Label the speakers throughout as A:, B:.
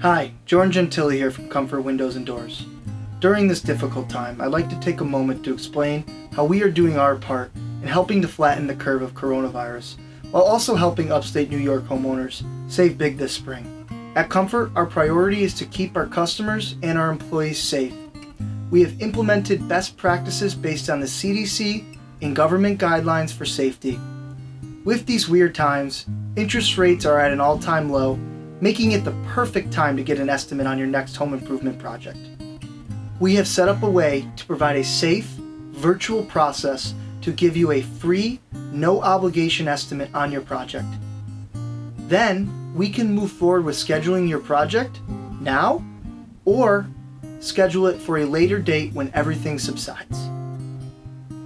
A: Hi, Jordan Gentili here from Comfort Windows and Doors. During this difficult time, I'd like to take a moment to explain how we are doing our part in helping to flatten the curve of coronavirus, while also helping upstate New York homeowners save big this spring. At Comfort, our priority is to keep our customers and our employees safe. We have implemented best practices based on the CDC and government guidelines for safety. With these weird times, interest rates are at an all-time low, making it the perfect time to get an estimate on your next home improvement project. We have set up a way to provide a safe, virtual process to give you a free, no obligation estimate on your project. Then, we can move forward with scheduling your project now, or schedule it for a later date when everything subsides.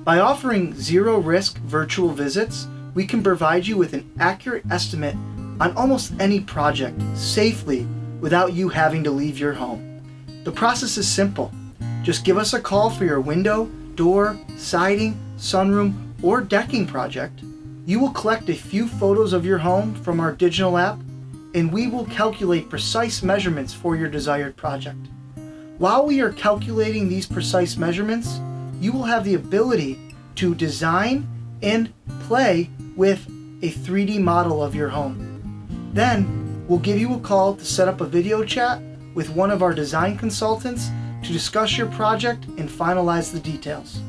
A: By offering zero-risk virtual visits, we can provide you with an accurate estimate on almost any project safely without you having to leave your home. The process is simple. Just give us a call for your window, door, siding, sunroom, or decking project. You will collect a few photos of your home from our digital app, and we will calculate precise measurements for your desired project. While we are calculating these precise measurements, you will have the ability to design and play with a 3D model of your home. Then, we'll give you a call to set up a video chat with one of our design consultants to discuss your project and finalize the details.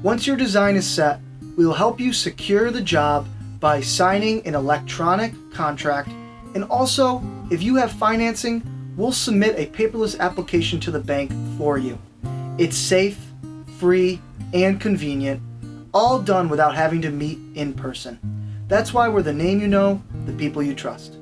A: Once your design is set, we will help you secure the job by signing an electronic contract, and also, if you have financing, we'll submit a paperless application to the bank for you. It's safe, free, and convenient, all done without having to meet in person. That's why we're the name you know, the people you trust.